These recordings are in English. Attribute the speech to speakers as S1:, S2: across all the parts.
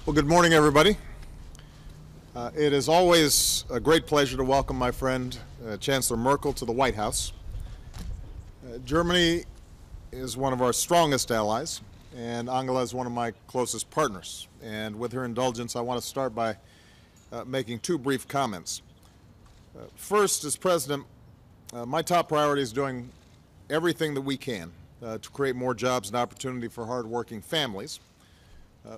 S1: Well, good morning, everybody. It is always a great pleasure to welcome my friend, Chancellor Merkel, to the White House. Germany is one of our strongest allies, and Angela is one of my closest partners. And with her indulgence, I want to start by making two brief comments. First, as President, my top priority is doing everything that we can to create more jobs and opportunity for hardworking families,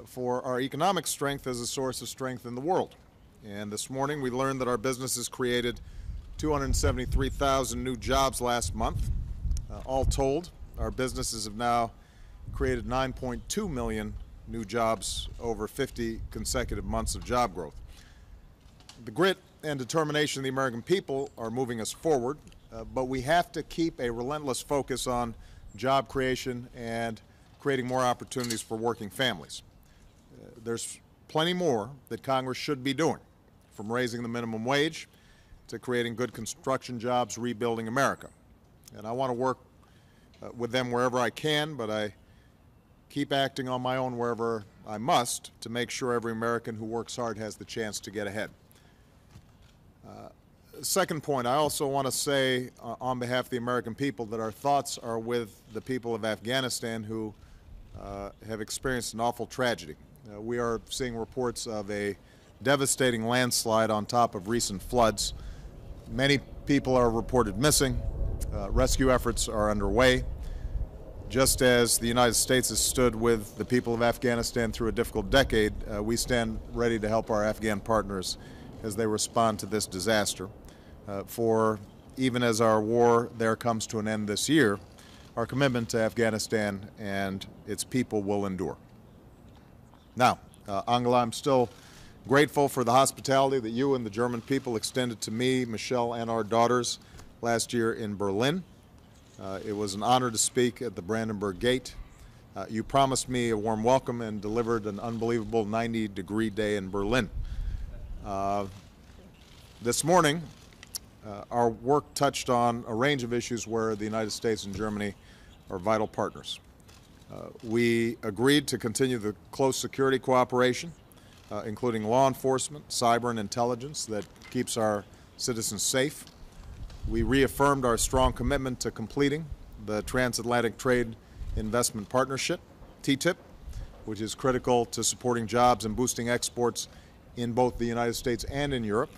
S1: for our economic strength as a source of strength in the world. And this morning we learned that our businesses created 273,000 new jobs last month. All told, our businesses have now created 9.2 million new jobs over 50 consecutive months of job growth. The grit and determination of the American people are moving us forward, but we have to keep a relentless focus on job creation and creating more opportunities for working families. There's plenty more that Congress should be doing, from raising the minimum wage to creating good construction jobs, rebuilding America. And I want to work with them wherever I can, but I keep acting on my own wherever I must to make sure every American who works hard has the chance to get ahead. Second point, I also want to say on behalf of the American people that our thoughts are with the people of Afghanistan who have experienced an awful tragedy. We are seeing reports of a devastating landslide on top of recent floods. Many people are reported missing. Rescue efforts are underway. Just as the United States has stood with the people of Afghanistan through a difficult decade, we stand ready to help our Afghan partners as they respond to this disaster. For even as our war there comes to an end this year, our commitment to Afghanistan and its people will endure. Now, Angela, I'm still grateful for the hospitality that you and the German people extended to me, Michelle, and our daughters last year in Berlin. It was an honor to speak at the Brandenburg Gate. You promised me a warm welcome and delivered an unbelievable 90-degree day in Berlin. This morning, our work touched on a range of issues where the United States and Germany are vital partners. We agreed to continue the close security cooperation, including law enforcement, cyber, and intelligence that keeps our citizens safe. We reaffirmed our strong commitment to completing the Transatlantic Trade Investment Partnership, TTIP, which is critical to supporting jobs and boosting exports in both the United States and in Europe.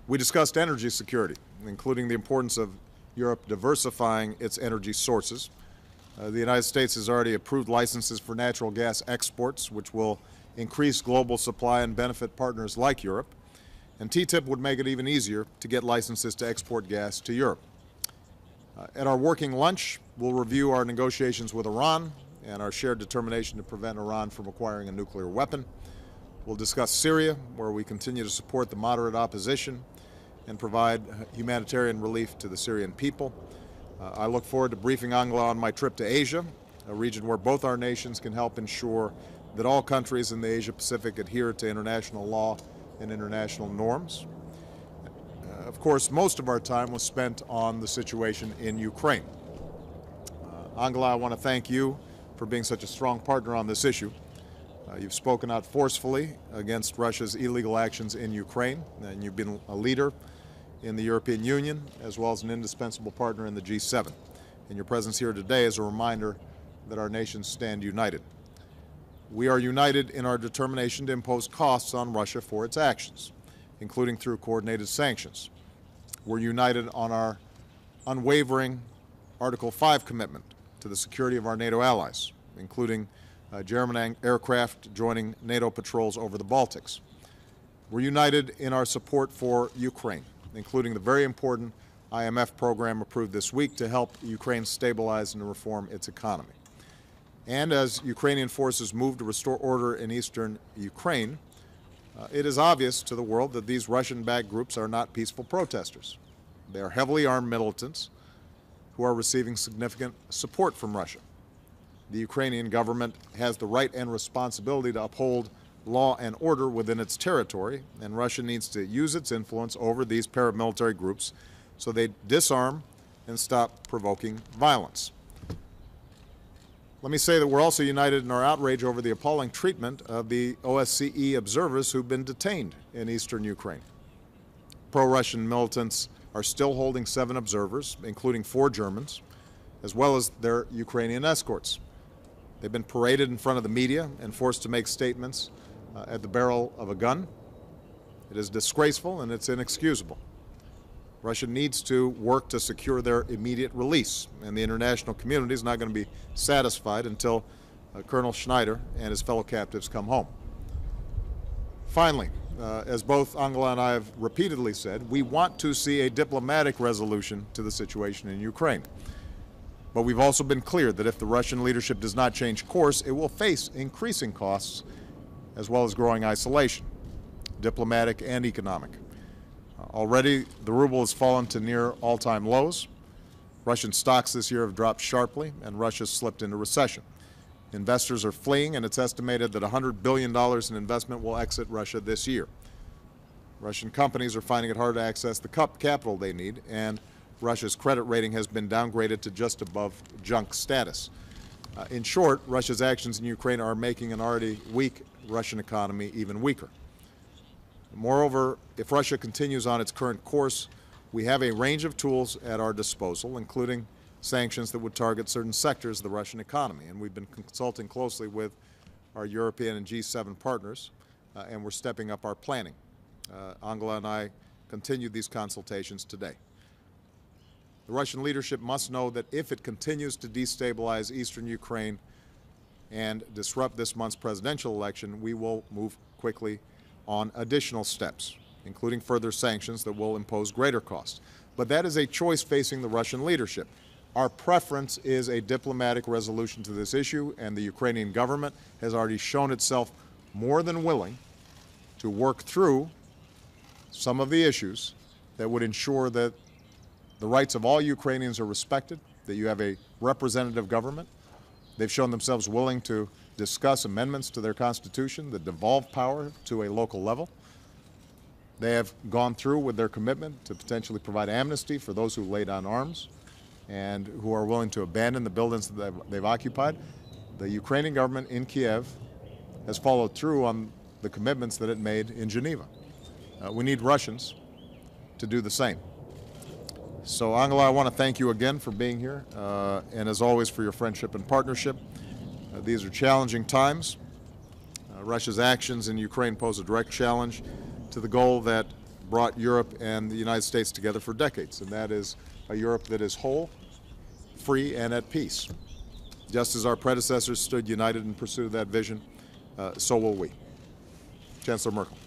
S1: We discussed energy security, including the importance of Europe diversifying its energy sources. The United States has already approved licenses for natural gas exports, which will increase global supply and benefit partners like Europe. And TTIP would make it even easier to get licenses to export gas to Europe. At our working lunch, we'll review our negotiations with Iran and our shared determination to prevent Iran from acquiring a nuclear weapon. We'll discuss Syria, where we continue to support the moderate opposition and provide humanitarian relief to the Syrian people. I look forward to briefing Angela on my trip to Asia, a region where both our nations can help ensure that all countries in the Asia-Pacific adhere to international law and international norms. Of course, most of our time was spent on the situation in Ukraine. Angela, I want to thank you for being such a strong partner on this issue. You've spoken out forcefully against Russia's illegal actions in Ukraine, and you've been a leader in the European Union, as well as an indispensable partner in the G7. And your presence here today is a reminder that our nations stand united. We are united in our determination to impose costs on Russia for its actions, including through coordinated sanctions. We're united on our unwavering Article 5 commitment to the security of our NATO allies, including German aircraft joining NATO patrols over the Baltics. We're united in our support for Ukraine, including the very important IMF program approved this week to help Ukraine stabilize and reform its economy. And as Ukrainian forces move to restore order in eastern Ukraine, it is obvious to the world that these Russian-backed groups are not peaceful protesters. They are heavily armed militants who are receiving significant support from Russia. The Ukrainian government has the right and responsibility to uphold law and order within its territory, and Russia needs to use its influence over these paramilitary groups so they disarm and stop provoking violence. Let me say that we're also united in our outrage over the appalling treatment of the OSCE observers who've been detained in eastern Ukraine. Pro-Russian militants are still holding 7 observers, including 4 Germans, as well as their Ukrainian escorts. They've been paraded in front of the media and forced to make statements at the barrel of a gun. It is disgraceful and it's inexcusable. Russia needs to work to secure their immediate release, and the international community is not going to be satisfied until Colonel Schneider and his fellow captives come home. Finally, as both Angela and I have repeatedly said, we want to see a diplomatic resolution to the situation in Ukraine. But we've also been clear that if the Russian leadership does not change course, it will face increasing costs as well as growing isolation, diplomatic and economic. Already, the ruble has fallen to near all-time lows. Russian stocks this year have dropped sharply, and Russia's slipped into recession. Investors are fleeing, and it's estimated that $100 billion in investment will exit Russia this year. Russian companies are finding it hard to access the capital they need, and Russia's credit rating has been downgraded to just above junk status. In short, Russia's actions in Ukraine are making an already weak Russian economy even weaker. Moreover, if Russia continues on its current course, we have a range of tools at our disposal, including sanctions that would target certain sectors of the Russian economy. And we've been consulting closely with our European and G7 partners, and we're stepping up our planning. Angela and I continued these consultations today. The Russian leadership must know that if it continues to destabilize eastern Ukraine and disrupt this month's presidential election, we will move quickly on additional steps, including further sanctions that will impose greater costs. But that is a choice facing the Russian leadership. Our preference is a diplomatic resolution to this issue, and the Ukrainian government has already shown itself more than willing to work through some of the issues that would ensure that the rights of all Ukrainians are respected, that you have a representative government. They've shown themselves willing to discuss amendments to their constitution that devolve power to a local level. They have gone through with their commitment to potentially provide amnesty for those who lay down arms and who are willing to abandon the buildings that they've occupied. The Ukrainian government in Kiev has followed through on the commitments that it made in Geneva. We need Russians to do the same. So, Angela, I want to thank you again for being here, and as always for your friendship and partnership. These are challenging times. Russia's actions in Ukraine pose a direct challenge to the goal that brought Europe and the United States together for decades, and that is a Europe that is whole, free, and at peace. Just as our predecessors stood united in pursuit of that vision, so will we. Chancellor Merkel.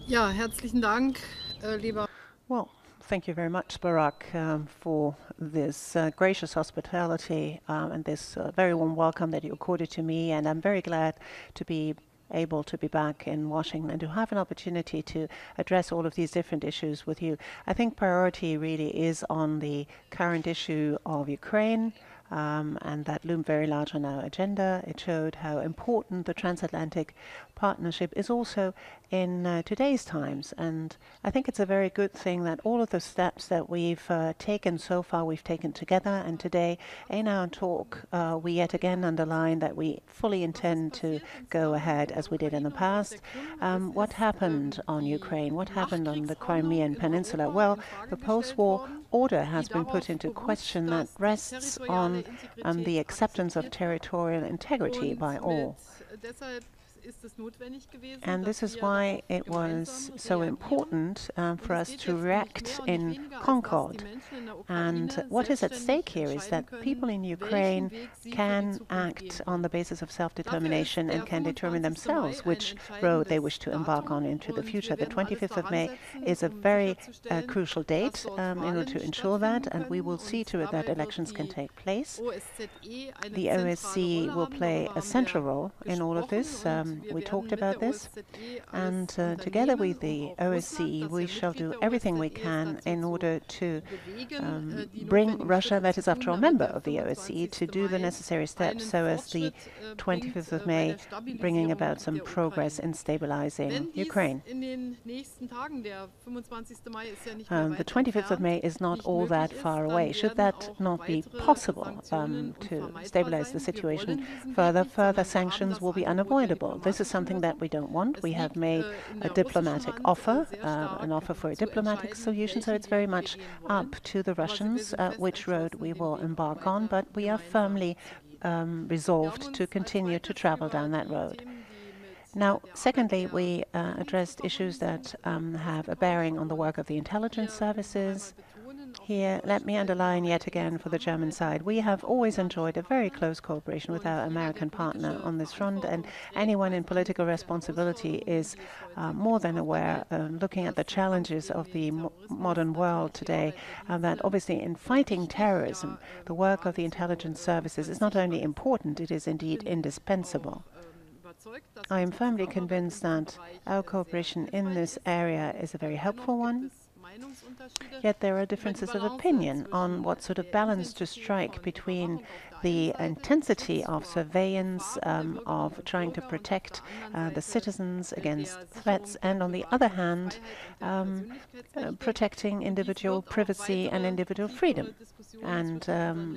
S2: Ja, herzlichen Dank, lieber.
S3: Well, thank you very much, Barack, for this gracious hospitality and this very warm welcome that you accorded to me. And I'm very glad to be able to be back in Washington and to have an opportunity to address all of these different issues with you. I think priority really is on the current issue of Ukraine, and that loomed very large on our agenda. It showed how important the transatlantic partnership is also in today's times, and I think it's a very good thing that all of the steps that we've taken so far, we've taken together, and today in our talk we yet again underline that we fully intend to go ahead as we did in the past. What happened on Ukraine? What happened on the Crimean Peninsula? Well, the post-war order has been put into question that rests on the acceptance of territorial integrity by all. And this is why it was so important for us to react in concord. And what is at stake here is that people in Ukraine can act on the basis of self-determination and can determine themselves which road they wish to embark on into the future. The 25th of May is a very crucial date in order to ensure that, and we will see to it that elections can take place. The OSCE will play a central role in all of this. We talked about this, and together with the OSCE, we shall do everything we can in order to bring Russia, that is after all a member of the OSCE, to do the necessary steps so as the 25th of May, bringing about some progress in stabilizing Ukraine. The 25th of May is not all that far away. Should that not be possible to stabilize the situation further, further sanctions will be unavoidable. This is something that we don't want. We have made a diplomatic offer, an offer for a diplomatic solution, so it's very much up to the Russians which road we will embark on, but we are firmly resolved to continue to travel down that road. Now, secondly, we addressed issues that have a bearing on the work of the intelligence services. Here, let me underline yet again for the German side, we have always enjoyed a very close cooperation with our American partner on this front, and anyone in political responsibility is more than aware, looking at the challenges of the modern world today, that obviously in fighting terrorism, the work of the intelligence services is not only important, it is indeed indispensable. I am firmly convinced that our cooperation in this area is a very helpful one. Yet there are differences of opinion on what sort of balance to strike between the intensity of surveillance, of trying to protect the citizens against threats, and on the other hand, protecting individual privacy and individual freedom and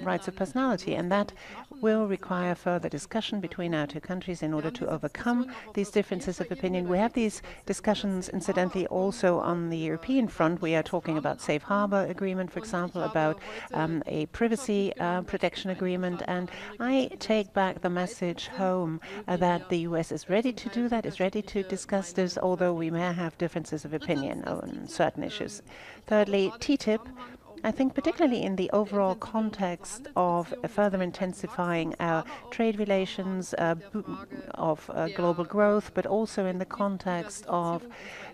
S3: rights of personality. And that will require further discussion between our two countries in order to overcome these differences of opinion. We have these discussions, incidentally, also on the European front. We are talking about safe harbor agreement, for example, about a privacy protection agreement. And I take back the message home that the US is ready to do that, is ready to discuss this, although we may have differences of opinion on certain issues. Thirdly, TTIP. I think particularly in the overall context of further intensifying our trade relations, of global growth, but also in the context of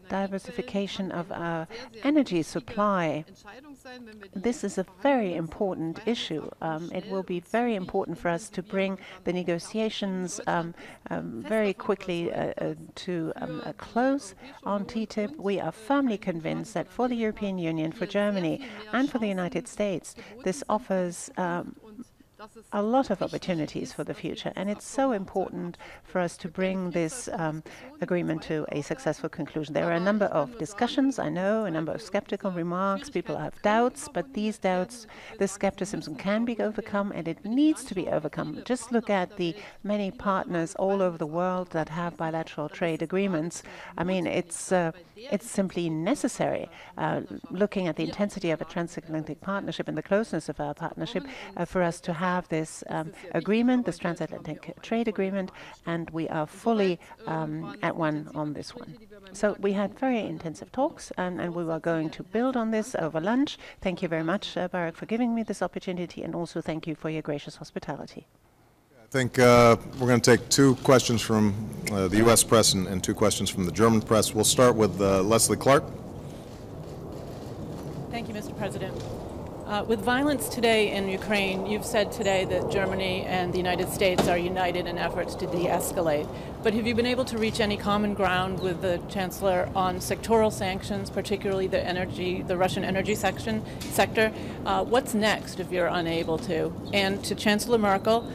S3: diversification of our energy supply. This is a very important issue. It will be very important for us to bring the negotiations very quickly to a close on TTIP. We are firmly convinced that for the European Union, for Germany, and for the United States, this offers a lot of opportunities for the future, and it's so important for us to bring this agreement to a successful conclusion. There are a number of discussions, I know, a number of skeptical remarks. People have doubts, but these doubts, this skepticism can be overcome, and it needs to be overcome. Just look at the many partners all over the world that have bilateral trade agreements. I mean, it's simply necessary, looking at the intensity of a transatlantic partnership and the closeness of our partnership, for us to have this agreement, this transatlantic trade agreement, and we are fully at one on this one. So we had very intensive talks, and we were going to build on this over lunch. Thank you very much, Barack, for giving me this opportunity, and also thank you for your gracious hospitality.
S1: I think we're going to take two questions from the U.S. press and two questions from the German press. We'll start with Leslie Clark.
S4: Thank you, Mr. President. With violence today in Ukraine, you've said today that Germany and the United States are united in efforts to de-escalate. But have you been able to reach any common ground with the Chancellor on sectoral sanctions, particularly the Russian energy sector? What's next if you're unable to? And to Chancellor Merkel,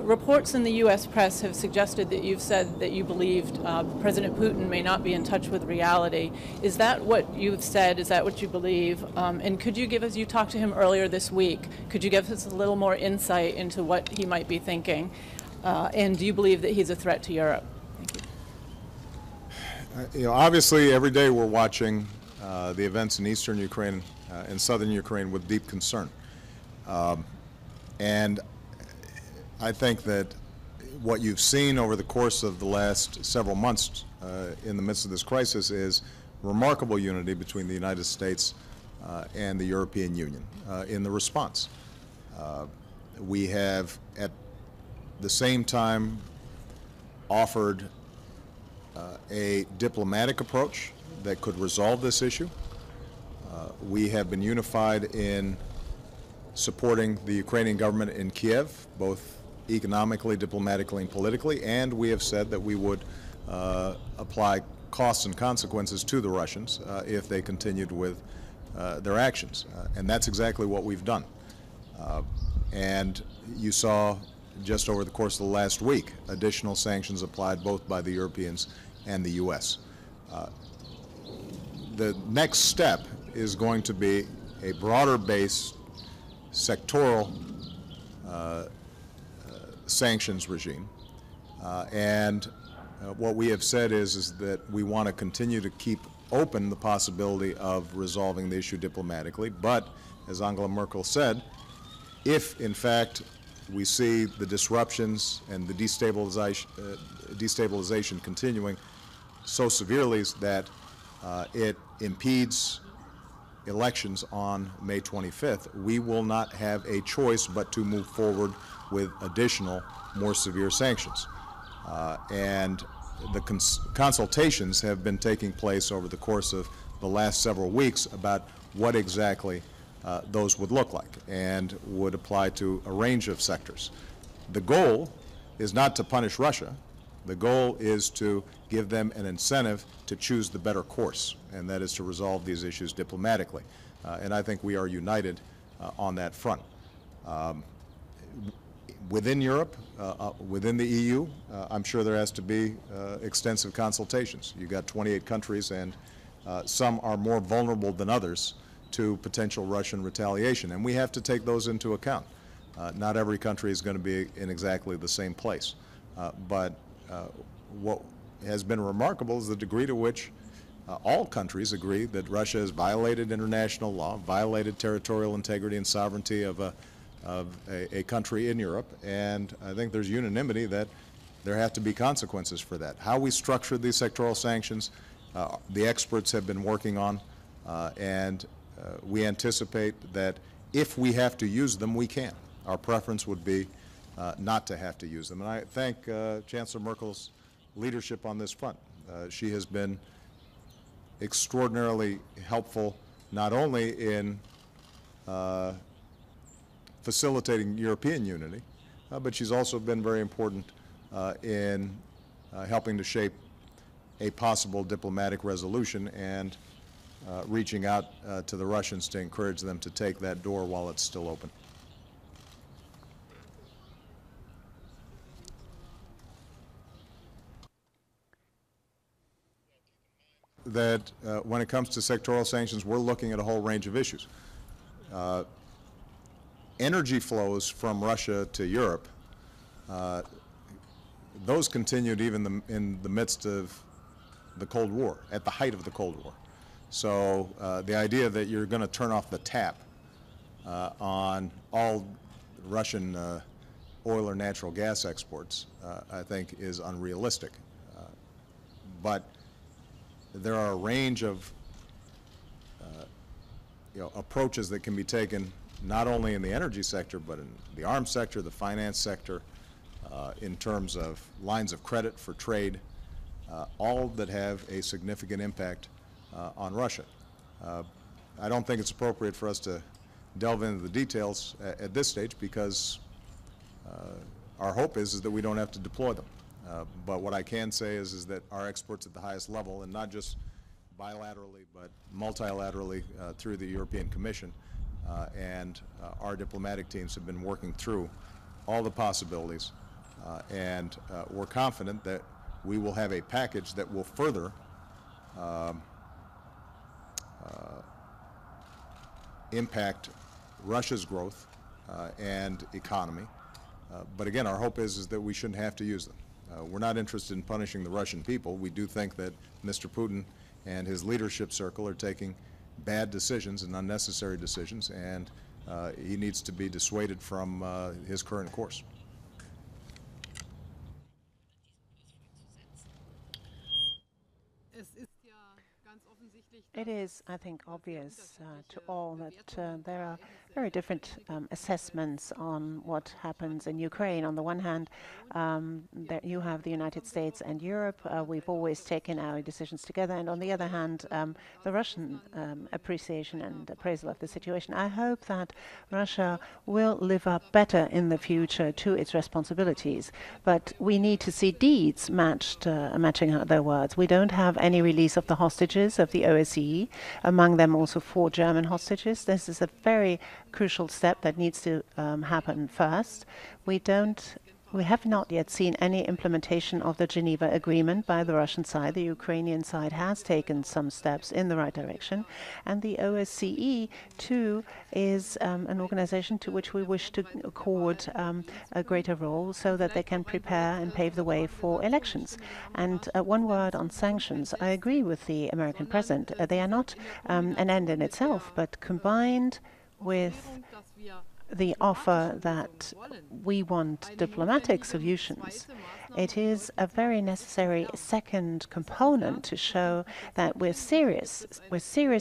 S4: reports in the U.S. press have suggested that you've said that you believed President Putin may not be in touch with reality. Is that what you've said? Is that what you believe? And could you give us, you talked to him earlier this week, could you give us a little more insight into what he might be thinking? And do you believe that he's a threat to Europe? Thank you.
S1: Obviously, every day we're watching the events in eastern Ukraine and southern Ukraine with deep concern. And I think that what you've seen over the course of the last several months in the midst of this crisis is remarkable unity between the United States and the European Union in the response. We have, at the same time, offered a diplomatic approach that could resolve this issue. We have been unified in supporting the Ukrainian government in Kiev, both economically, diplomatically, and politically, and we have said that we would apply costs and consequences to the Russians if they continued with their actions. And that's exactly what we've done. And you saw just over the course of the last week additional sanctions applied both by the Europeans and the U.S. The next step is going to be a broader-based sectoral sanctions regime. And what we have said is that we want to continue to keep open the possibility of resolving the issue diplomatically. But, as Angela Merkel said, if, in fact, we see the disruptions and the destabilization continuing so severely that it impedes elections on May 25th, we will not have a choice but to move forward with additional, more severe sanctions. And the consultations have been taking place over the course of the last several weeks about what exactly those would look like and would apply to a range of sectors. The goal is not to punish Russia. The goal is to give them an incentive to choose the better course, and that is to resolve these issues diplomatically. And I think we are united on that front. Within Europe, within the EU, I'm sure there has to be extensive consultations. You've got 28 countries, and some are more vulnerable than others to potential Russian retaliation, and we have to take those into account. Not every country is going to be in exactly the same place, but what has been remarkable is the degree to which all countries agree that Russia has violated international law, violated territorial integrity and sovereignty of a country in Europe, and I think there's unanimity that there have to be consequences for that. How we structure these sectoral sanctions, the experts have been working on, and we anticipate that if we have to use them, we can. Our preference would be not to have to use them. And I thank Chancellor Merkel's leadership on this front. She has been extraordinarily helpful, not only in facilitating European unity, but she's also been very important in helping to shape a possible diplomatic resolution and reaching out to the Russians to encourage them to take that door while it's still open. That when it comes to sectoral sanctions, we're looking at a whole range of issues. Energy flows from Russia to Europe, those continued even in the midst of the Cold War, at the height of the Cold War. So the idea that you're going to turn off the tap on all Russian oil or natural gas exports, I think, is unrealistic. But there are a range of approaches that can be taken not only in the energy sector, but in the arms sector, the finance sector, in terms of lines of credit for trade, all that have a significant impact on Russia. I don't think it's appropriate for us to delve into the details at this stage because our hope is that we don't have to deploy them. But what I can say is that our experts at the highest level, and not just bilaterally but multilaterally through the European Commission, and our diplomatic teams have been working through all the possibilities, and we're confident that we will have a package that will further impact Russia's growth and economy. But again, our hope is that we shouldn't have to use them. We're not interested in punishing the Russian people. We do think that Mr. Putin and his leadership circle are taking bad decisions and unnecessary decisions, and he needs to be dissuaded from his current course.
S2: Es ist ja ganz
S3: It is, I think, obvious to all that there are very different assessments on what happens in Ukraine. On the one hand, there you have the United States and Europe. We've always taken our decisions together. And on the other hand, the Russian appreciation and appraisal of the situation. I hope that Russia will live up better in the future to its responsibilities. But we need to see deeds matching their words. We don't have any release of the hostages of the OSCE, among them also 4 German hostages. This is a very crucial step that needs to happen first. We have not yet seen any implementation of the Geneva Agreement by the Russian side. The Ukrainian side has taken some steps in the right direction. And the OSCE, too, is an organization to which we wish to accord a greater role so that they can prepare and pave the way for elections. And one word on sanctions. I agree with the American president. They are not an end in itself, but combined with the offer that we want diplomatic solutions, it is a very necessary second component to show that we're serious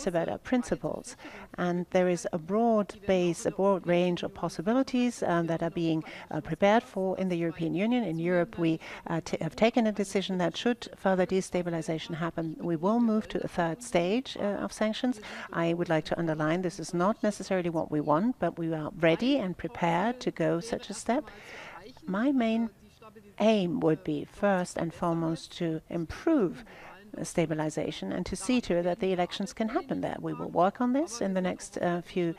S3: about our principles. And there is a broad range of possibilities that are being prepared for in the European Union. In Europe, we have taken a decision that should further destabilization happen, we will move to a third stage of sanctions. I would like to underline this is not necessarily what we want, but we are ready and prepared to go such a step. My main aim would be first and foremost to improve stabilization and to see to it that the elections can happen there. We will work on this in the next few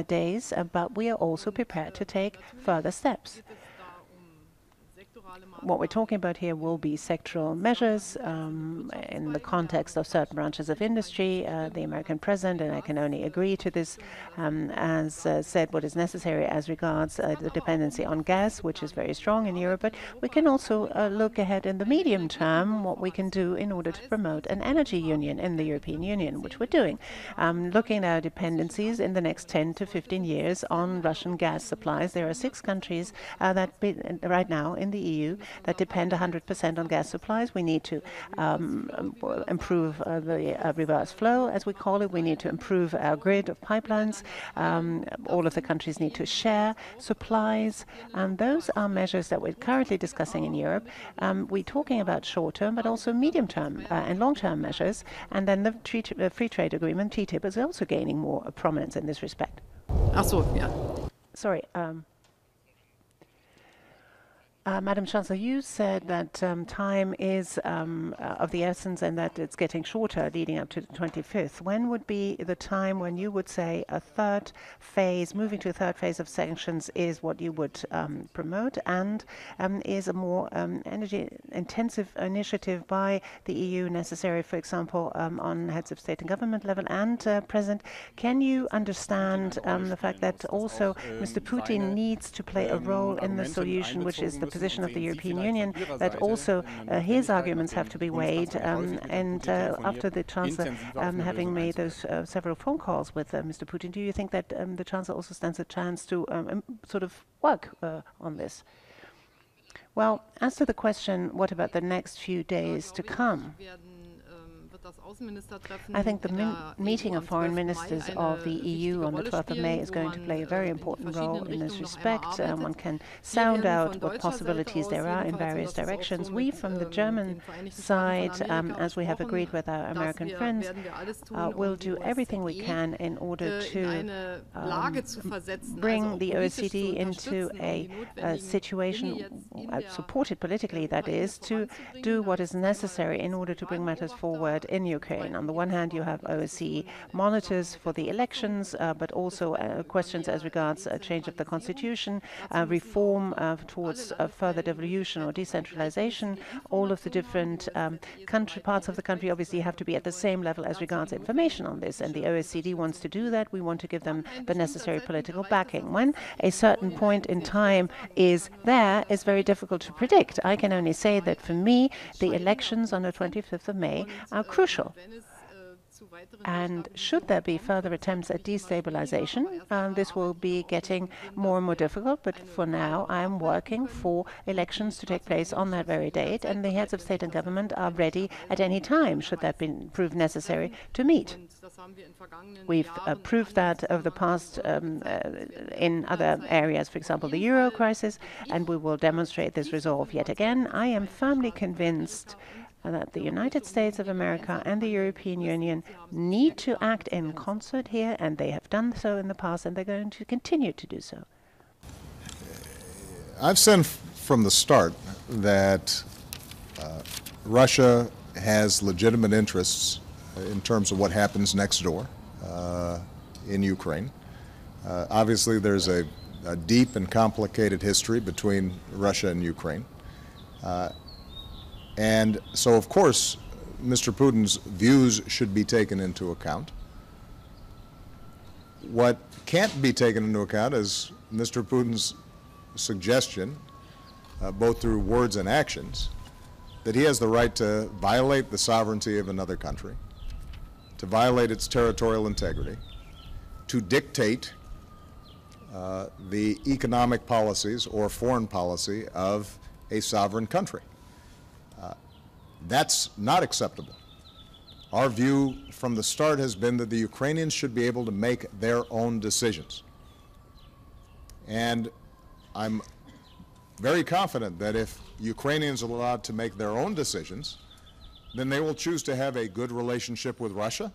S3: days, but we are also prepared to take further steps. What we're talking about here will be sectoral measures in the context of certain branches of industry. The American president, and I can only agree to this, has said what is necessary as regards the dependency on gas, which is very strong in Europe. But we can also look ahead in the medium term, what we can do in order to promote an energy union in the European Union, which we're doing. Looking at our dependencies in the next 10 to 15 years on Russian gas supplies. There are 6 countries that right now in the EU that depend 100% on gas supplies. We need to improve the reverse flow, as we call it. We need to improve our grid of pipelines. All of the countries need to share supplies. And those are measures that we're currently discussing in Europe. We're talking about short-term, but also medium-term and long-term measures. And then the free trade agreement, TTIP, is also gaining more prominence in this respect.
S2: Ach so, ja.
S3: Sorry. Madam Chancellor, you said that time is of the essence and that it's getting shorter leading up to the 25th. When would be the time when you would say a third phase, moving to a third phase of sanctions is what you would promote, and is a more energy-intensive initiative by the EU necessary, for example, on heads of state and government level? And President, can you understand the fact that also Mr. Putin needs to play a role in the solution, which is the position of the European Union, that also his arguments have to be weighed, and after the Chancellor having made those several phone calls with Mr. Putin, do you think that the Chancellor also stands a chance to sort of work on this? Well, as to the question, what about the next few days to come? I think the meeting of foreign ministers of the EU on the 12th of May is going to play a very important role in this respect. One can sound out what possibilities there are in various directions. We, from the German side, as we have agreed with our American friends, will do everything we can in order to bring the OECD into a situation, supported politically, that is, to do what is necessary in order to bring matters forward in Ukraine. On the one hand, you have OSCE monitors for the elections, but also questions as regards a change of the constitution, reform towards further devolution or decentralization. All of the different parts of the country obviously have to be at the same level as regards information on this, and the OECD wants to do that. We want to give them the necessary political backing. When a certain point in time is there, it's very difficult to predict. I can only say that for me, the elections on the 25th of May are crucial. And should there be further attempts at destabilization, this will be getting more and more difficult. But for now, I am working for elections to take place on that very date, and the heads of state and government are ready at any time, should that prove necessary, to meet. We've proved that over the past in other areas, for example, the euro crisis, and we will demonstrate this resolve yet again. I am firmly convinced that the United States of America and the European Union need to act in concert here, and they have done so in the past, and they're going to continue to do so.
S1: I've said from the start that Russia has legitimate interests in terms of what happens next door in Ukraine. Obviously, there's a deep and complicated history between Russia and Ukraine. And so, of course, Mr. Putin's views should be taken into account. What can't be taken into account is Mr. Putin's suggestion, both through words and actions, that he has the right to violate the sovereignty of another country, to violate its territorial integrity, to dictate the economic policies or foreign policy of a sovereign country. That's not acceptable. Our view from the start has been that the Ukrainians should be able to make their own decisions. And I'm very confident that if Ukrainians are allowed to make their own decisions, then they will choose to have a good relationship with Russia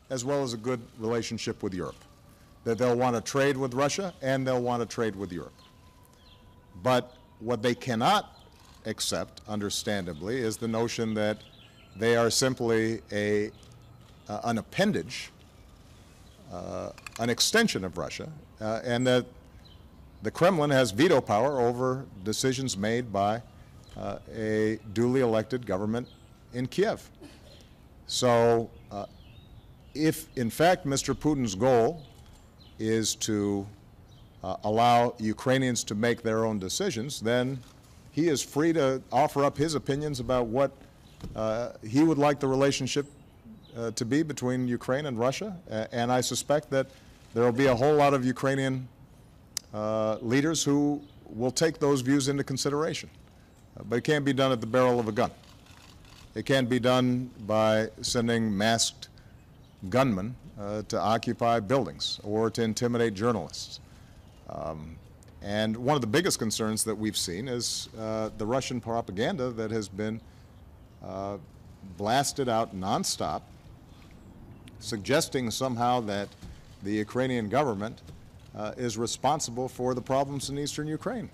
S1: as well as a good relationship with Europe. That they'll want to trade with Russia and they'll want to trade with Europe. But what they cannot accept, understandably, is the notion that they are simply an appendage, an extension of Russia, and that the Kremlin has veto power over decisions made by a duly elected government in Kiev. So if, in fact, Mr. Putin's goal is to allow Ukrainians to make their own decisions, then he is free to offer up his opinions about what he would like the relationship to be between Ukraine and Russia. And I suspect that there will be a whole lot of Ukrainian leaders who will take those views into consideration. But it can't be done at the barrel of a gun. It can't be done by sending masked gunmen to occupy buildings or to intimidate journalists. And one of the biggest concerns that we've seen is the Russian propaganda that has been blasted out nonstop, suggesting somehow that the Ukrainian government is responsible for the problems in eastern Ukraine.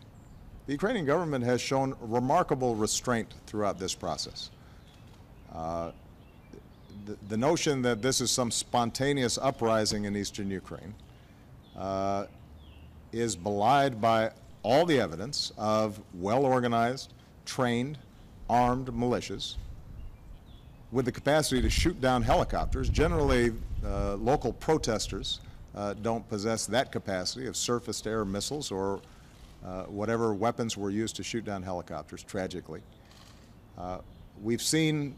S1: The Ukrainian government has shown remarkable restraint throughout this process. The notion that this is some spontaneous uprising in eastern Ukraine is belied by all the evidence of well-organized, trained, armed militias with the capacity to shoot down helicopters. Generally, local protesters don't possess that capacity of surface-to-air missiles or whatever weapons were used to shoot down helicopters, tragically. We've seen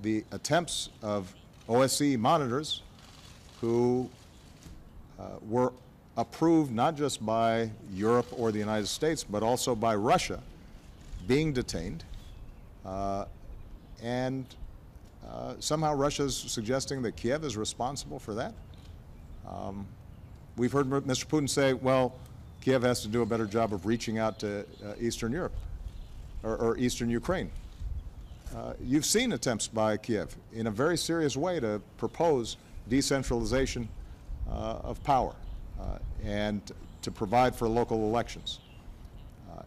S1: the attempts of OSCE monitors who were approved not just by Europe or the United States, but also by Russia, being detained. And somehow Russia's suggesting that Kiev is responsible for that. We've heard Mr. Putin say, well, Kiev has to do a better job of reaching out to Eastern Europe or Eastern Ukraine. You've seen attempts by Kiev in a very serious way to propose decentralization of power and to provide for local elections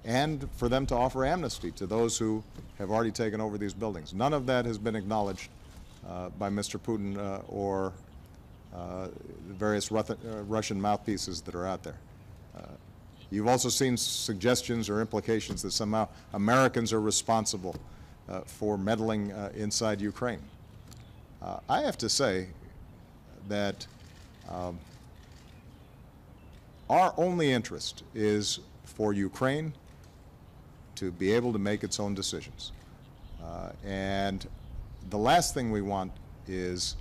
S1: and for them to offer amnesty to those who have already taken over these buildings. None of that has been acknowledged by Mr. Putin or the various Russian mouthpieces that are out there. You've also seen suggestions or implications that somehow Americans are responsible for meddling inside Ukraine. I have to say that our only interest is for Ukraine to be able to make its own decisions. And the last thing we want is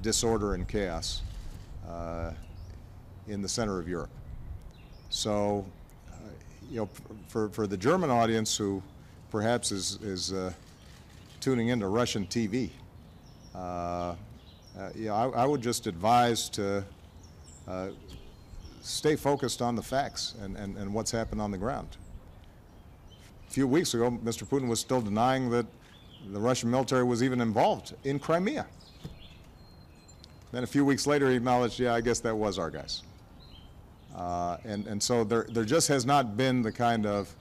S1: disorder and chaos in the center of Europe. So, for the German audience who perhaps is tuning into Russian TV, I would just advise to stay focused on the facts and what's happened on the ground. A few weeks ago, Mr. Putin was still denying that the Russian military was even involved in Crimea. Then a few weeks later, he acknowledged, yeah, I guess that was our guys. And so there just has not been the kind of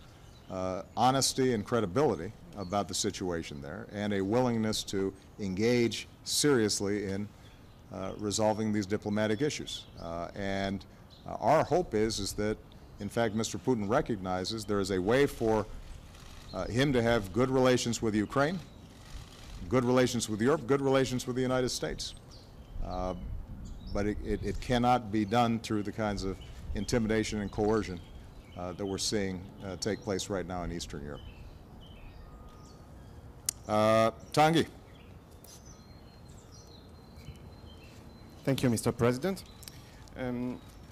S1: honesty and credibility about the situation there, and a willingness to engage seriously in resolving these diplomatic issues. And our hope is that, in fact, Mr. Putin recognizes there is a way for him to have good relations with Ukraine, good relations with Europe, good relations with the United States. But it cannot be done through the kinds of intimidation and coercion that we're seeing take place right now in Eastern Europe. Tanguy.
S5: Thank you, Mr. President.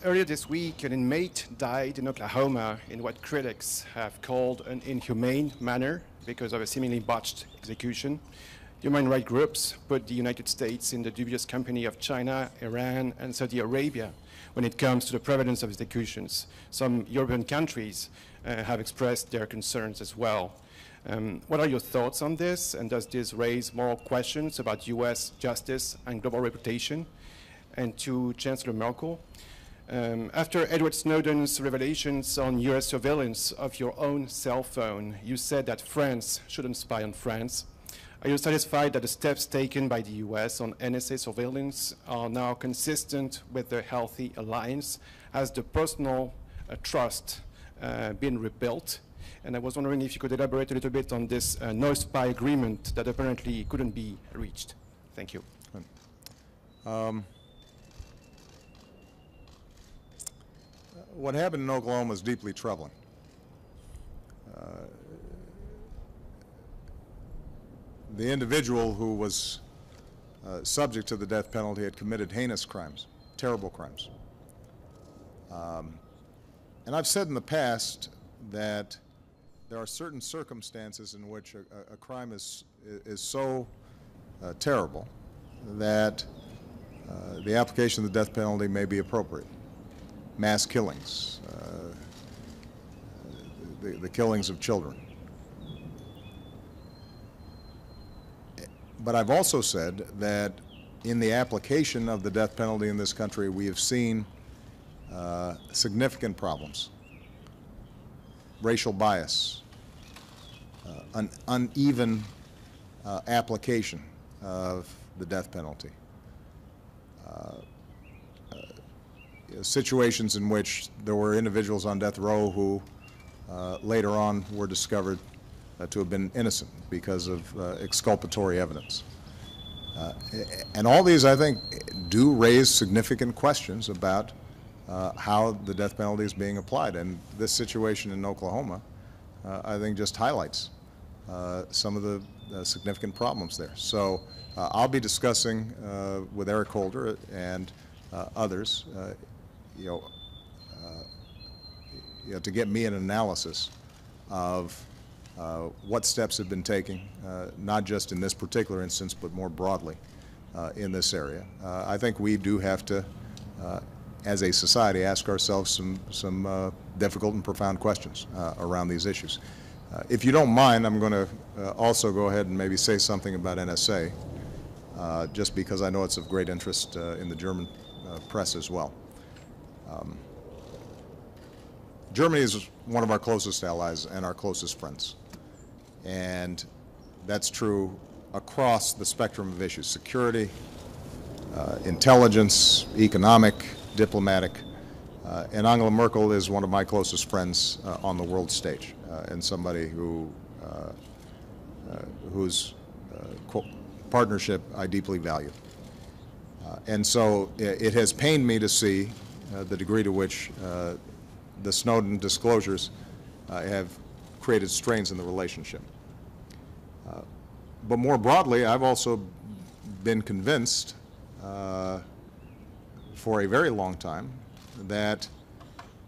S5: Earlier this week, an inmate died in Oklahoma in what critics have called an inhumane manner because of a seemingly botched execution. Human rights groups put the United States in the dubious company of China, Iran, and Saudi Arabia when it comes to the prevalence of executions. Some European countries have expressed their concerns as well. What are your thoughts on this, and does this raise moral questions about US justice and global reputation? And to Chancellor Merkel, after Edward Snowden's revelations on US surveillance of your own cell phone, you said that France shouldn't spy on France. Are you satisfied that the steps taken by the US on NSA surveillance are now consistent with the healthy alliance? Has the personal trust been rebuilt? And I was wondering if you could elaborate a little bit on this no spy agreement that apparently couldn't be reached. Thank you.
S1: What happened in Oklahoma is deeply troubling. The individual who was subject to the death penalty had committed heinous crimes, terrible crimes. And I've said in the past that there are certain circumstances in which a crime is so terrible that the application of the death penalty may be appropriate. Mass killings, the killings of children. But I've also said that in the application of the death penalty in this country, we have seen significant problems. Racial bias, an uneven application of the death penalty, situations in which there were individuals on death row who later on were discovered to have been innocent because of exculpatory evidence. And all these, I think, do raise significant questions about how the death penalty is being applied. And this situation in Oklahoma, I think, just highlights some of the significant problems there. So I'll be discussing with Eric Holder and others, to get me an analysis of what steps have been taken, not just in this particular instance, but more broadly in this area. I think we do have to, as a society, ask ourselves some difficult and profound questions around these issues. If you don't mind, I'm going to also go ahead and maybe say something about NSA, just because I know it's of great interest in the German press as well. Germany is one of our closest allies and our closest friends. And that's true across the spectrum of issues: security, intelligence, economic, diplomatic. And Angela Merkel is one of my closest friends on the world stage, and somebody whose partnership I deeply value. And so it has pained me to see the degree to which the Snowden disclosures have created strains in the relationship. But more broadly, I've also been convinced for a very long time that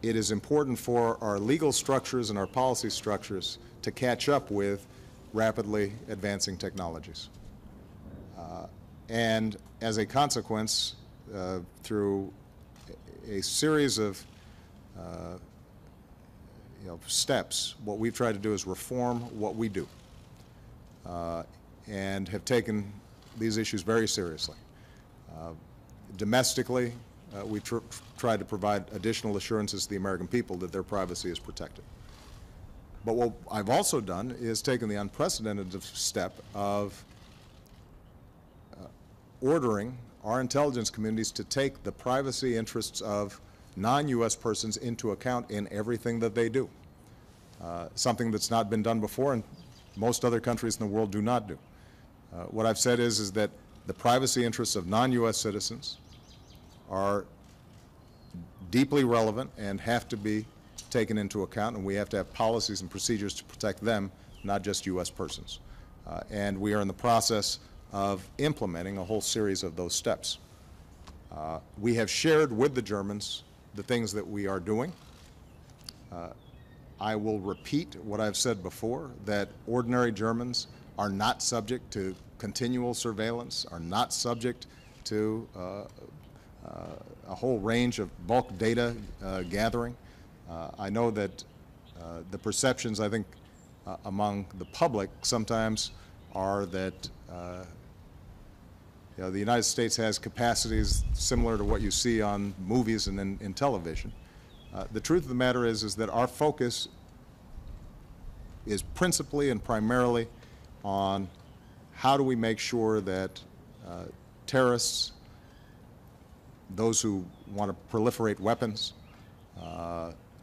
S1: it is important for our legal structures and our policy structures to catch up with rapidly advancing technologies. And as a consequence, through a series of steps, what we've tried to do is reform what we do, and have taken these issues very seriously. Domestically, we've tried to provide additional assurances to the American people that their privacy is protected. But what I've also done is taken the unprecedented step of ordering our intelligence communities to take the privacy interests of non-U.S. persons into account in everything that they do, something that's not been done before and most other countries in the world do not do. What I've said is that the privacy interests of non-U.S. citizens are deeply relevant and have to be taken into account, and we have to have policies and procedures to protect them, not just U.S. persons. And we are in the process of implementing a whole series of those steps. We have shared with the Germans the things that we are doing. I will repeat what I've said before, that ordinary Germans are not subject to continual surveillance, are not subject to a whole range of bulk data gathering. I know that the perceptions, I think, among the public sometimes are that the United States has capacities similar to what you see on movies and in television. The truth of the matter is that our focus is principally and primarily on how do we make sure that terrorists, those who want to proliferate weapons,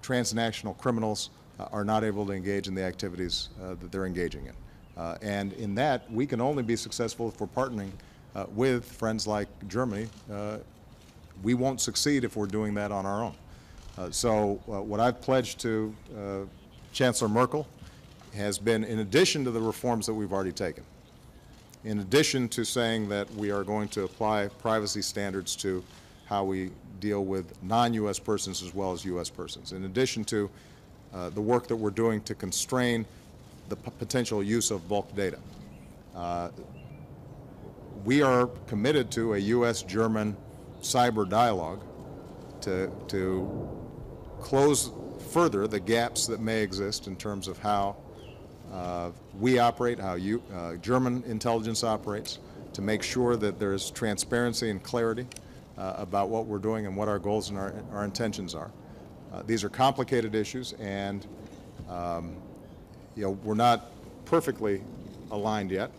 S1: transnational criminals are not able to engage in the activities that they're engaging in. And in that, we can only be successful if we're partnering with friends like Germany. We won't succeed if we're doing that on our own. So what I've pledged to Chancellor Merkel has been, in addition to the reforms that we've already taken, in addition to saying that we are going to apply privacy standards to how we deal with non-U.S. persons as well as U.S. persons, in addition to the work that we're doing to constrain the potential use of bulk data. We are committed to a U.S.-German cyber dialogue to close further the gaps that may exist in terms of how we operate, how German intelligence operates, to make sure that there's transparency and clarity about what we're doing and what our goals and our intentions are. These are complicated issues, and we're not perfectly aligned yet,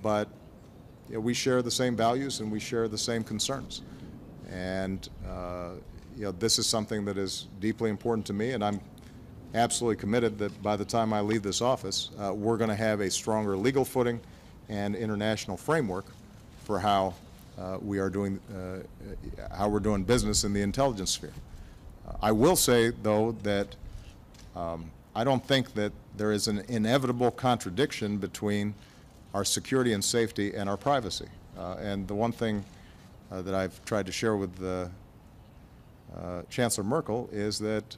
S1: but we share the same values and we share the same concerns. And this is something that is deeply important to me, and I'm absolutely committed that by the time I leave this office, we're going to have a stronger legal footing and international framework for how we are doing, how we're doing business in the intelligence sphere. I will say, though, that I don't think that there is an inevitable contradiction between our security and safety and our privacy. And the one thing that I've tried to share with Chancellor Merkel is that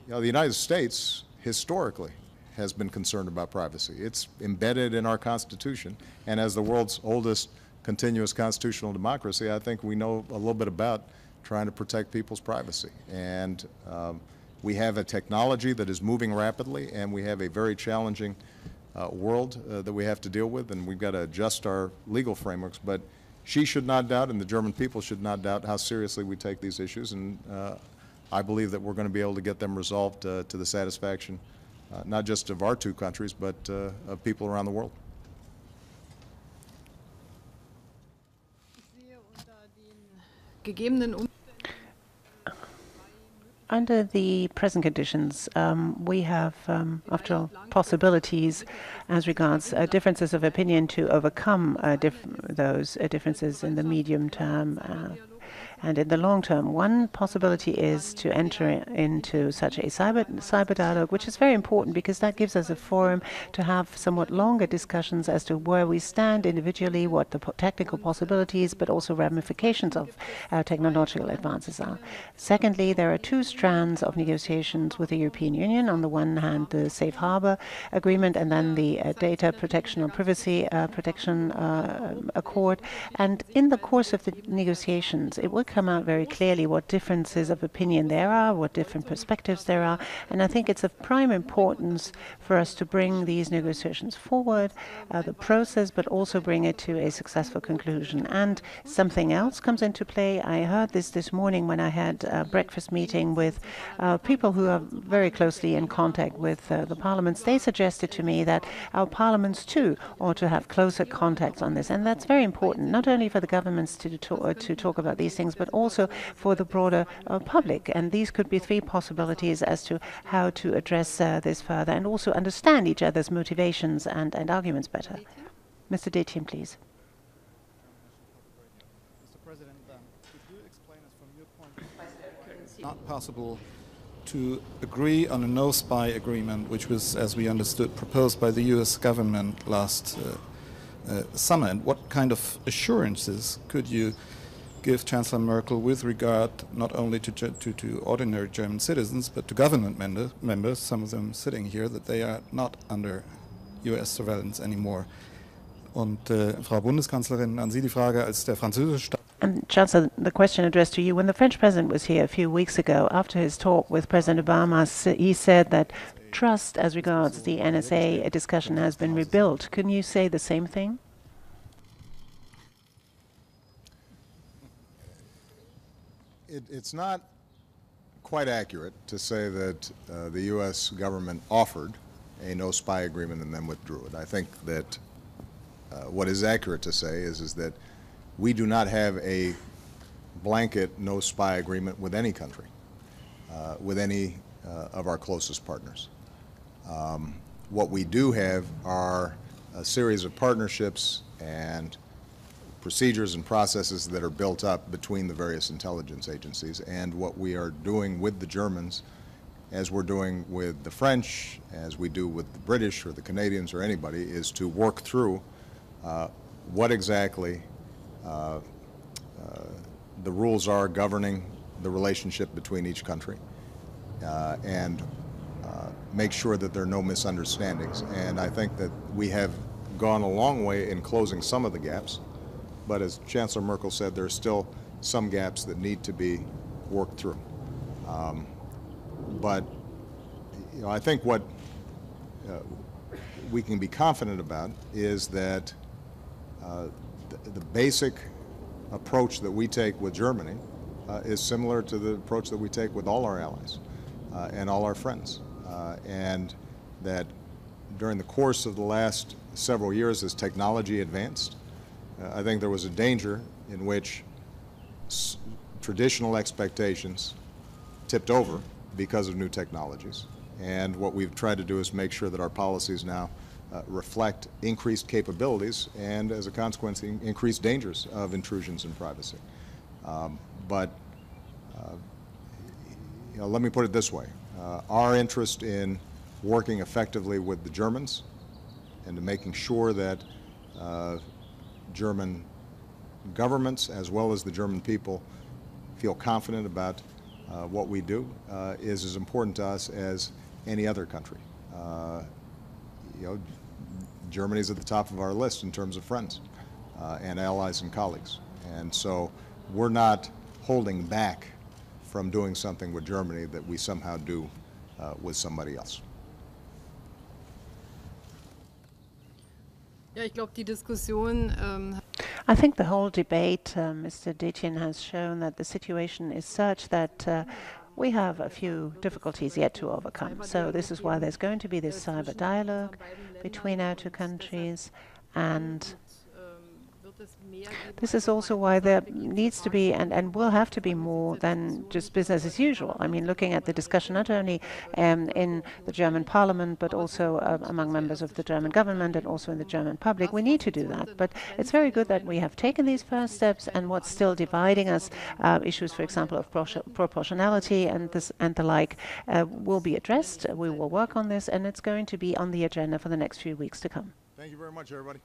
S1: the United States historically has been concerned about privacy. It's embedded in our Constitution, and as the world's oldest continuous constitutional democracy, I think we know a little bit about trying to protect people's privacy. And we have a technology that is moving rapidly, and we have a very challenging world that we have to deal with, and we've got to adjust our legal frameworks. But she should not doubt, and the German people should not doubt, how seriously we take these issues, and I believe that we're going to be able to get them resolved to the satisfaction not just of our two countries, but of people around the world.
S3: Under the present conditions, we have, after all, possibilities as regards differences of opinion to overcome those differences in the medium term. And in the long term, one possibility is to enter into such a cyber dialogue, which is very important because that gives us a forum to have somewhat longer discussions as to where we stand individually, what the technical possibilities, but also ramifications of our technological advances are. Secondly, there are two strands of negotiations with the European Union. On the one hand, the Safe Harbor Agreement, and then the Data Protection or Privacy Protection Accord. And in the course of the negotiations, it will come out very clearly what differences of opinion there are, what different perspectives there are. And I think it's of prime importance for us to bring these negotiations forward, the process, but also bring it to a successful conclusion. And something else comes into play. I heard this morning when I had a breakfast meeting with people who are very closely in contact with the parliaments. They suggested to me that our parliaments too ought to have closer contacts on this. And that's very important, not only for the governments to talk about these things, but also for the broader public. And these could be three possibilities as to how to address this further and also understand each other's motivations and arguments better. Mr. Detjen, please.
S6: Mr. President, could you explain us from your point of view it's not possible to agree on a no-spy agreement, which was, as we understood, proposed by the US government last summer? And what kind of assurances could you give Chancellor Merkel with regard not only to ordinary German citizens, but to government members, some of them sitting here, that they are not under US surveillance anymore? Und Frau Bundeskanzlerin, an Sie die Frage, als der französische Staat.
S3: Chancellor, the question addressed to you. When the French president was here a few weeks ago, after his talk with President Obama, he said that trust as regards the NSA discussion has been rebuilt. Can you say the same thing?
S1: It's not quite accurate to say that the U.S. government offered a no-spy agreement and then withdrew it. I think that what is accurate to say is that we do not have a blanket no-spy agreement with any country, with any of our closest partners. What we do have are a series of partnerships and procedures and processes that are built up between the various intelligence agencies, and what we are doing with the Germans, as we're doing with the French, as we do with the British or the Canadians or anybody, is to work through what exactly the rules are governing the relationship between each country, and make sure that there are no misunderstandings. And I think that we have gone a long way in closing some of the gaps, but as Chancellor Merkel said, there are still some gaps that need to be worked through. But I think what we can be confident about is that the basic approach that we take with Germany is similar to the approach that we take with all our allies and all our friends. And that during the course of the last several years as technology advanced, I think there was a danger in which traditional expectations tipped over because of new technologies. And what we've tried to do is make sure that our policies now reflect increased capabilities and, as a consequence, increased dangers of intrusions in privacy. But let me put it this way. Our interest in working effectively with the Germans and to making sure that German governments as well as the German people feel confident about what we do is as important to us as any other country. Germany's at the top of our list in terms of friends and allies and colleagues. And so we're not holding back from doing something with Germany that we somehow do with somebody else.
S2: Ja, ich glaube, die Diskussion
S3: I think the whole debate, Mr. Detjen, has shown that the situation is such that we have a few difficulties yet to overcome. So this is why there's going to be this cyber dialogue between our two countries, and This is also why there needs to be and will have to be more than just business as usual. I mean, looking at the discussion not only in the German parliament, but also among members of the German government and also in the German public, we need to do that. But it's very good that we have taken these first steps, and what's still dividing us, issues, for example, of proportionality and the like, will be addressed. We will work on this, and it's going to be on the agenda for the next few weeks to come.
S1: Thank you very much, everybody.